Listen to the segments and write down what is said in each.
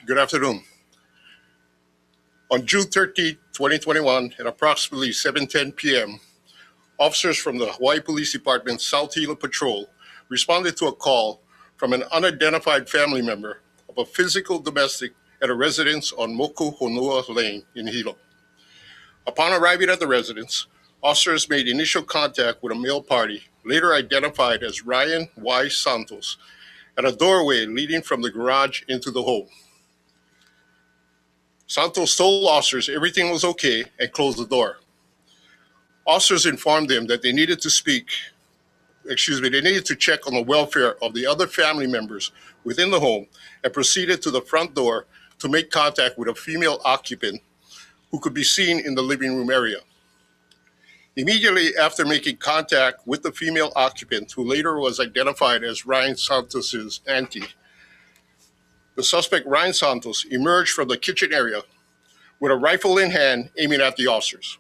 Good afternoon. On June 13, 2021, at approximately 7:10 p.m., officers from the Hawaii Police Department South Hilo Patrol responded to a call from an unidentified family member of a physical domestic at a residence on Mokuhonua Lane in Hilo. Upon arriving at the residence, officers made initial contact with a male party, later identified as Ryan Y. Santos, at a doorway leading from the garage into the home. Santos told officers everything was okay and closed the door. Officers informed them that they needed to check on the welfare of the other family members within the home and proceeded to the front door to make contact with a female occupant who could be seen in the living room area. Immediately after making contact with the female occupant, who later was identified as Ryan Santos's auntie, the suspect, Ryan Santos, emerged from the kitchen area with a rifle in hand aiming at the officers,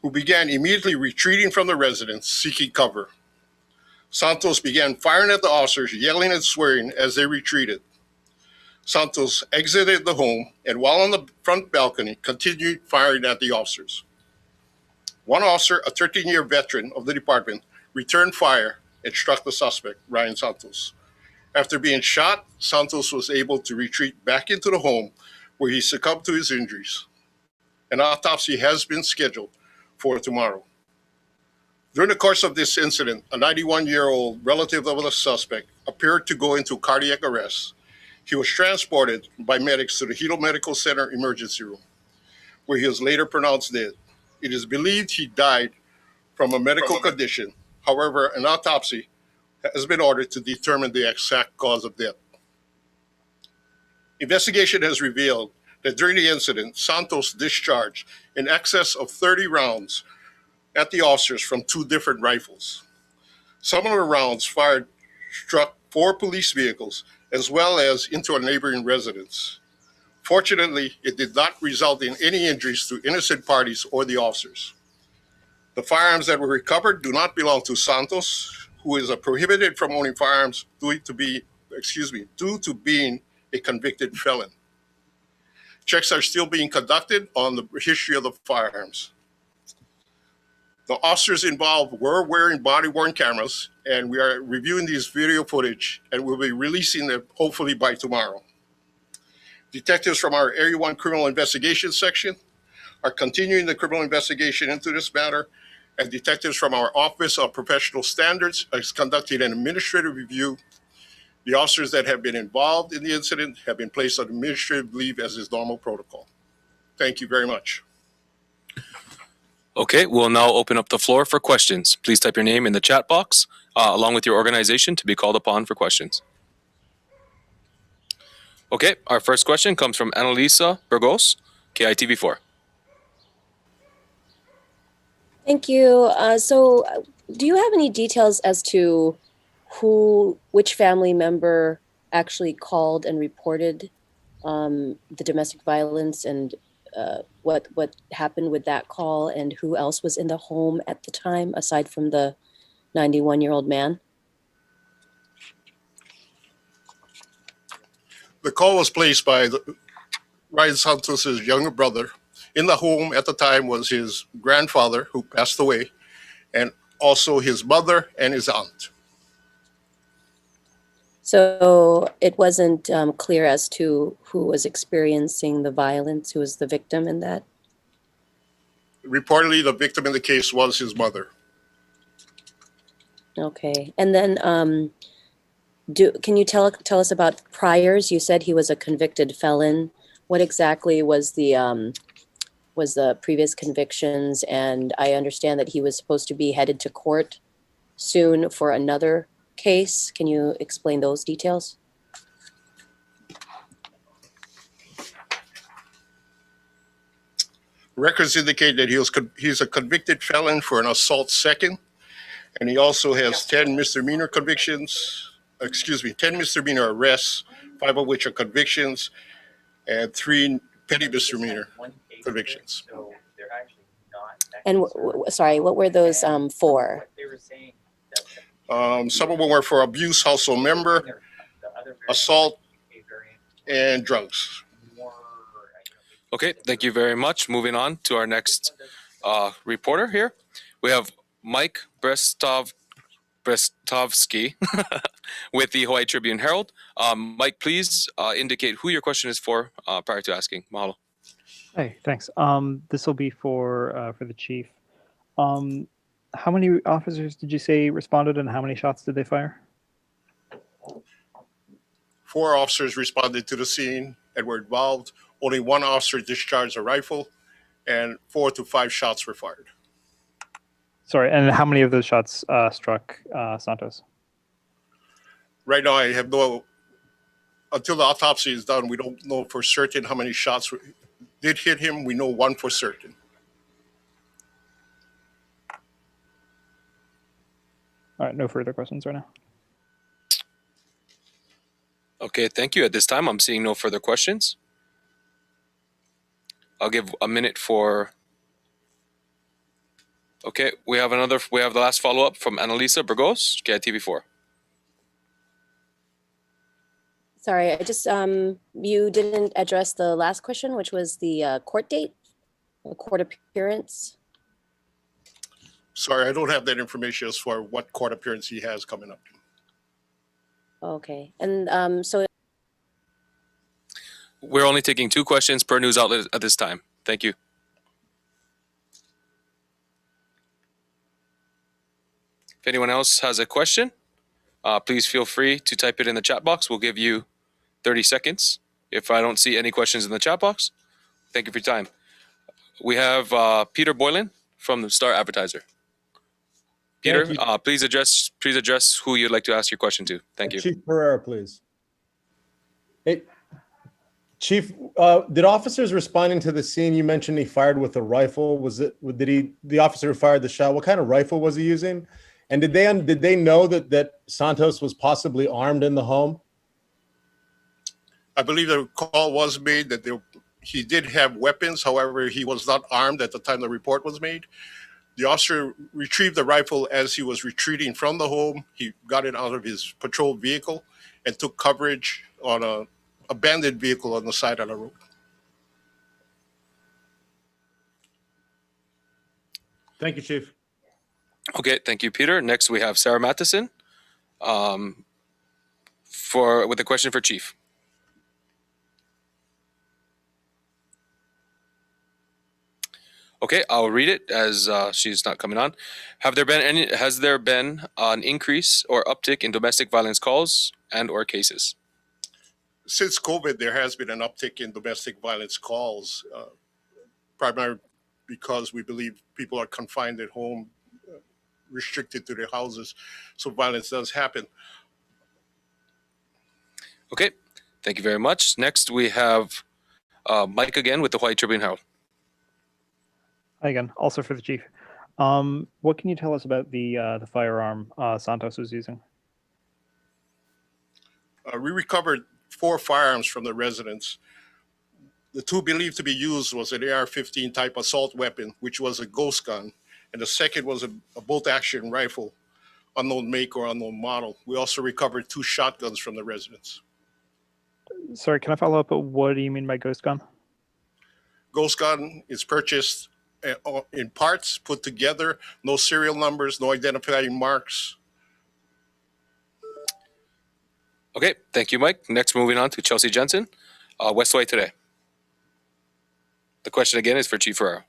who began immediately retreating from the residence, seeking cover. Santos began firing at the officers, yelling and swearing as they retreated. Santos exited the home and, while on the front balcony, continued firing at the officers. One officer, a 13-year veteran of the department, returned fire and struck the suspect, Ryan Santos. After being shot, Santos was able to retreat back into the home where he succumbed to his injuries. An autopsy has been scheduled for tomorrow. During the course of this incident, a 91-year-old relative of the suspect appeared to go into cardiac arrest. He was transported by medics to the Hilo Medical Center emergency room, where he was later pronounced dead. It is believed he died from a medical condition. However, an autopsy has been ordered to determine the exact cause of death. Investigation has revealed that during the incident, Santos discharged in excess of 30 rounds at the officers from two different rifles. Some of the rounds fired struck 4 police vehicles as well as into a neighboring residence. Fortunately, it did not result in any injuries to innocent parties or the officers. The firearms that were recovered do not belong to Santos, who is prohibited from owning firearms due to being a convicted felon. Checks are still being conducted on the history of the firearms. The officers involved were wearing body-worn cameras, and we are reviewing these video footage and we'll be releasing them hopefully by tomorrow. Detectives from our Area 1 Criminal Investigation Section are continuing the criminal investigation into this matter, and detectives from our Office of Professional Standards is conducting an administrative review. The officers that have been involved in the incident have been placed on administrative leave as is normal protocol. Thank you very much. Okay, we'll now open up the floor for questions. Please type your name in the chat box along with your organization to be called upon for questions. Okay, our first question comes from Annalisa Burgos, KITV4. Thank you. So do you have any details as to which family member actually called and reported the domestic violence, and what happened with that call, and who else was in the home at the time aside from the 91-year-old man? The call was placed by Ryan Santos' younger brother. In the home at the time was his grandfather, who passed away, and also his mother and his aunt. So it wasn't clear as to who was experiencing the violence, who was the victim in that? Reportedly, the victim in the case was his mother. Okay. And then can you tell us about priors? You said he was a convicted felon. What exactly was the previous convictions? And I understand that he was supposed to be headed to court soon for another case. Can you explain those details? Records indicate that he's a convicted felon for an assault second, and he also has 10 misdemeanor convictions, 10 misdemeanor arrests, 5 of which are convictions, and 3 petty misdemeanor convictions. And sorry, what were those for? Some of them were for abuse, household member, assault, and drunks. Okay, thank you very much. Moving on to our next reporter here. We have Mike Brestovsky with the Hawaii Tribune Herald. Mike, please indicate who your question is for prior to asking. Mahalo. Hey, thanks. This will be for the chief. How many officers did you say responded, and how many shots did they fire? 4 officers responded to the scene and were involved. Only 1 officer discharged a rifle, and 4 to 5 shots were fired. Sorry, and how many of those shots struck Santos? Right now, I have until the autopsy is done, we don't know for certain how many shots did hit him. We know 1 for certain. All right, no further questions right now. Okay, thank you. At this time, I'm seeing no further questions. I'll give a minute for. Okay, we have the last follow-up from Annalisa Burgos, KITV4. Sorry, I just, you didn't address the last question, which was the court date, the court appearance. Sorry, I don't have that information as far as what court appearance he has coming up. Okay, and so. We're only taking 2 questions per news outlet at this time. Thank you. If anyone else has a question, please feel free to type it in the chat box. We'll give you 30 seconds. If I don't see any questions in the chat box, thank you for your time. We have Peter Boylan from the Star Advertiser. Peter, please address who you'd like to ask your question to. Thank you. Chief Pereira, please. Hey, Chief, did officers responding to the scene, you mentioned he fired with a rifle. The officer who fired the shot, what kind of rifle was he using? And did they know that Santos was possibly armed in the home? I believe the call was made that he did have weapons. However, he was not armed at the time the report was made. The officer retrieved the rifle as he was retreating from the home. He got it out of his patrol vehicle and took coverage on an abandoned vehicle on the side of the road. Thank you, Chief. Okay, thank you, Peter. Next, we have Sarah Matheson with a question for Chief. Okay, I'll read it as she's not coming on. Has there been an increase or uptick in domestic violence calls and or cases? Since COVID, there has been an uptick in domestic violence calls, primarily because we believe people are confined at home, restricted to their houses, so violence does happen. Okay, thank you very much. Next, we have Mike again with the Hawaii Tribune Herald. Hi again, also for the chief. What can you tell us about the firearm Santos was using? We recovered 4 firearms from the residence. The 2 believed to be used was an AR-15 type assault weapon, which was a ghost gun, and the second was a bolt-action rifle, unknown make or unknown model. We also recovered 2 shotguns from the residence. Sorry, can I follow up? What do you mean by ghost gun? Ghost gun is purchased in parts, put together, no serial numbers, no identifying marks. Okay, thank you, Mike. Next, moving on to Chelsea Jensen, West Hawaii Today. The question again is for Chief Ferraro.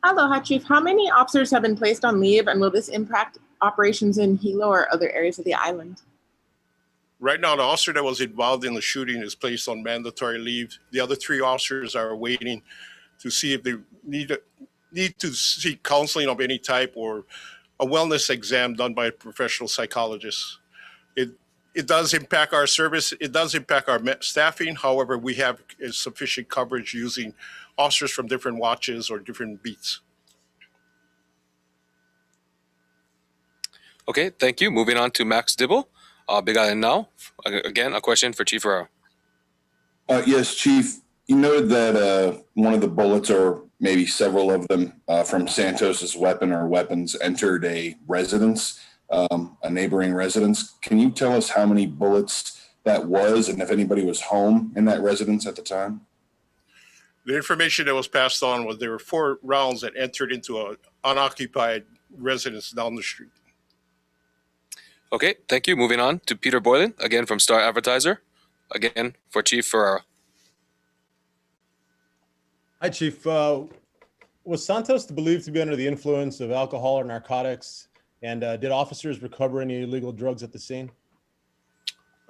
Aloha, Chief. How many officers have been placed on leave, and will this impact operations in Hilo or other areas of the island? Right now, the officer that was involved in the shooting is placed on mandatory leave. The other 3 officers are waiting to see if they need to seek counseling of any type or a wellness exam done by a professional psychologist. It does impact our service. It does impact our staffing. However, we have sufficient coverage using officers from different watches or different beats. Okay, thank you. Moving on to Max Dibble, Big Island Now. Again, a question for Chief Ferraro. Yes, Chief. You noted that one of the bullets, or maybe several of them, from Santos's weapon or weapons entered a residence, a neighboring residence. Can you tell us how many bullets that was and if anybody was home in that residence at the time? The information that was passed on was there were 4 rounds that entered into an unoccupied residence down the street. Okay, thank you. Moving on to Peter Boylan, again from Star Advertiser, again for Chief Ferrara. Hi, Chief. Was Santos believed to be under the influence of alcohol or narcotics? And did officers recover any illegal drugs at the scene?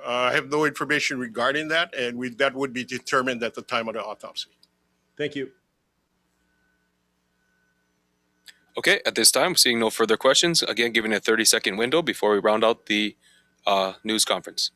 I have no information regarding that, and that would be determined at the time of the autopsy. Thank you. Okay, at this time, seeing no further questions, again, giving a 30-second window before we round out the news conference.